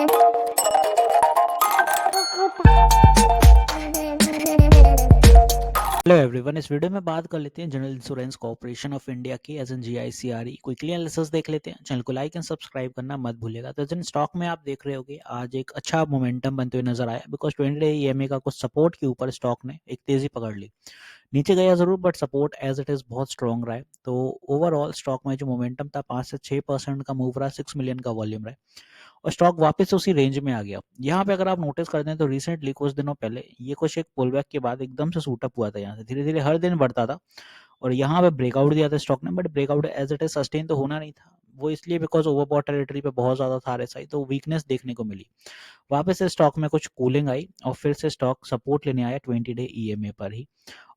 Hello everyone, इस video में बात कर लेते हैं general insurance corporation of India की as an GIC Re quickly analysis देख लेते हैं। चैनल को लाइक एंड सब्सक्राइब करना मत भूलिएगा। तो जिन स्टॉक में आप देख रहे होगे आज एक अच्छा मोमेंटम बनते हुए नजर आया, बिकॉज 20 डे ईएमए का कुछ सपोर्ट के ऊपर स्टॉक ने एक तेजी पकड़ ली। नीचे गया जरूर, but support as it is बहुत स्ट्रॉन्ग रहा है। तो ओवरऑल स्टॉक में जो मोमेंटम था 5 से 6% का मूव रहा, 6 मिलियन का वॉल्यूम रहा और स्टॉक वापस उसी रेंज में आ गया। यहाँ पे अगर आप नोटिस करते हैं तो रिसेंटली कुछ दिनों पहले ये कुछ एक पुल बैक के बाद एकदम से सूट अप हुआ था। यहाँ से धीरे धीरे हर दिन बढ़ता था और यहाँ पे ब्रेकआउट दिया था स्टॉक ने, but breakout as it is sustain तो होना नहीं था। वो इसलिए बिकॉज ओवरबॉट टेरिटरी पे बहुत ज्यादा था आरएसआई, तो वीकनेस देखने को मिली। वापस से स्टॉक में कुछ कूलिंग आई और फिर से स्टॉक सपोर्ट लेने आया 20 डे ईएमए पर ही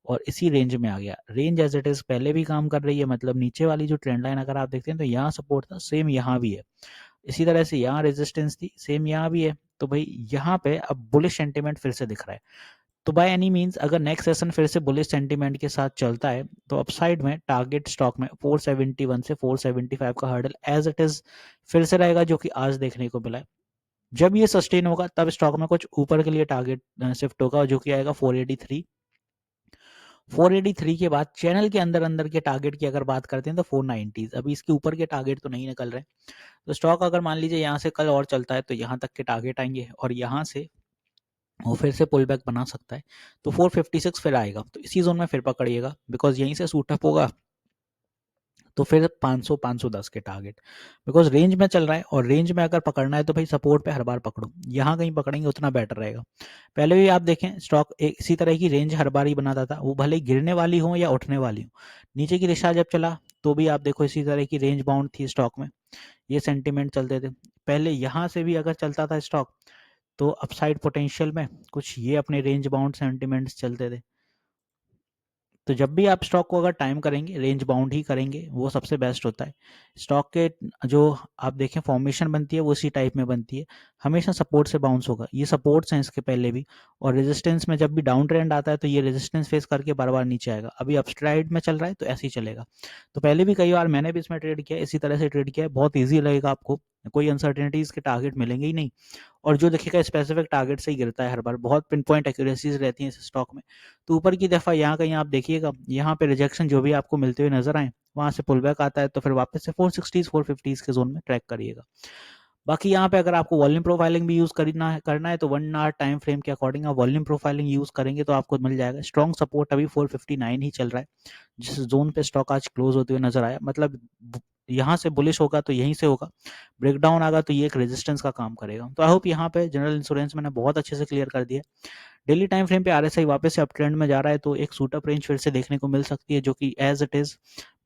और इसी रेंज में आ गया। रेंज एज इट इज पहले भी काम कर रही है, मतलब नीचे वाली जो ट्रेंड लाइन अगर आप देखते हैं तो यहाँ सपोर्ट था, सेम यहाँ भी है। इसी तरह से यहाँ रेजिस्टेंस थी, सेम यहाँ भी है। तो भाई यहाँ पे अब बुलिश सेंटीमेंट फिर से दिख रहा है। तो बाय एनी मींस अगर नेक्स्ट सेशन फिर से बुलिश सेंटीमेंट के साथ चलता है तो अपसाइड में टारगेट स्टॉक में 471 से 475 का हर्डल एज इट इज फिर से रहेगा, जो कि आज देखने को मिला है। जब ये सस्टेन होगा तब स्टॉक में कुछ ऊपर के लिए टारगेट शिफ्ट होगा, जो कि आएगा 483। 483 के बाद चैनल के अंदर अंदर के टारगेट की अगर बात करते हैं तो 490। अभी इसके ऊपर के टारगेट तो नहीं निकल रहे। तो स्टॉक अगर मान लीजिए यहाँ से कल और चलता है तो यहाँ तक के टारगेट आएंगे और यहाँ से वो फिर से पुल बैक बना सकता है। तो 456 फिर आएगा, तो इसी जोन में फिर पकड़िएगा, बिकॉज यहीं से सूटअप होगा तो फिर 500 510 के टारगेट, बिकॉज रेंज में चल रहा है और रेंज में अगर पकड़ना है तो भाई सपोर्ट पे हर बार पकड़ो। यहाँ कहीं पकड़ेंगे उतना बेटर रहेगा। पहले भी आप देखें स्टॉक एक इसी तरह की रेंज हर बार ही बनाता था, वो भले ही गिरने वाली हो या उठने वाली हो। नीचे की दिशा जब चला तो भी आप देखो इसी तरह की रेंज बाउंड थी स्टॉक में, ये सेंटीमेंट चलते थे। पहले यहाँ से भी अगर चलता था स्टॉक तो अपसाइड पोटेंशियल में कुछ ये अपने रेंज बाउंड सेंटीमेंट्स चलते थे। तो जब भी आप स्टॉक को अगर टाइम करेंगे रेंज बाउंड ही करेंगे, वो सबसे बेस्ट होता है। स्टॉक के जो आप देखें फॉर्मेशन बनती है वो इसी टाइप में बनती है, हमेशा सपोर्ट से बाउंस होगा। ये सपोर्ट्स हैं इसके पहले भी, और रेजिस्टेंस में जब भी डाउन ट्रेंड आता है तो ये रेजिस्टेंस फेस करके बार बार नीचे आएगा। अभी अपस्ट्राइड में चल रहा है तो ऐसे ही चलेगा। तो पहले भी कई बार मैंने भी इसमें ट्रेड किया, इसी तरह से ट्रेड किया है। बहुत ईजी लगेगा आपको, कोई अनसर्टेनिटीज के टारगेट मिलेंगे ही नहीं और जो देखिएगा स्पेसिफिक टारगेट से ही गिरता है हर बार, बहुत पिन पॉइंट एक्यूरेसीज रहती हैं इस स्टॉक में। तो ऊपर की दफा यहाँ कहीं आप देखिएगा, यहाँ पे रिजेक्शन जो भी आपको मिलते हुए नजर आए वहां से पुल बैक आता है तो फिर वापस से 460 450 के जोन में ट्रैक करिएगा। बाकी यहाँ पे अगर आपको वॉल्यूम प्रोफाइलिंग भी यूज करना है तो 1 आवर टाइम फ्रेम के अकॉर्डिंग आप वॉल्यूम प्रोफाइलिंग यूज करेंगे तो आपको मिल जाएगा। स्ट्रॉन्ग सपोर्ट अभी 459 ही चल रहा है, जिस जोन पे स्टॉक आज क्लोज होते हुए नजर आया। मतलब यहाँ से बुलिश होगा तो यहीं से होगा, ब्रेकडाउन आगा तो ये एक रेजिस्टेंस का काम करेगा। तो आई होप यहाँ पे जनरल इंश्योरेंस मैंने बहुत अच्छे से क्लियर कर दिया। डेली टाइम फ्रेम पे आरएसआई वापस से अप ट्रेंड में जा रहा है तो एक सूटअप रेंज फिर से देखने को मिल सकती है, जो कि as it is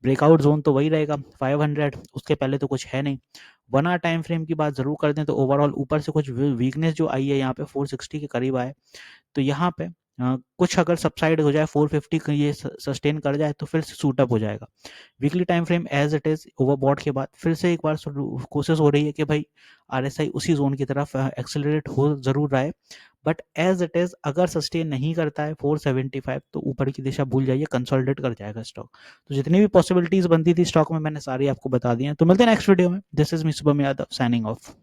breakout zone तो वही रहेगा 500, उसके पहले तो कुछ है नहीं। 1 आवर टाइम फ्रेम की बात जरूर कर दें तो ओवरऑल ऊपर से कुछ वीकनेस जो आई है यहाँ पे 460 के करीब आए, तो यहाँ पे कुछ अगर सबसाइड हो जाए 450 ये सस्टेन कर जाए तो फिर से सूटअप हो जाएगा। Weekly time frame as it is overbought के बाद फिर से एक बार कोशिश हो रही है कि भाई आरएसआई उसी जोन की तरफ एक्सेलरेट हो जरूर रहा है, बट एज इट इज अगर सस्टेन नहीं करता है 475 तो ऊपर की दिशा भूल जाइए, कंसोलिडेट कर जाएगा स्टॉक। तो जितनी भी पॉसिबिलिटीज बनती थी स्टॉक में मैंने सारी आपको बता दी हैं। तो मिलते हैं नेक्स्ट वीडियो में। This is me Shubham Yadav signing off.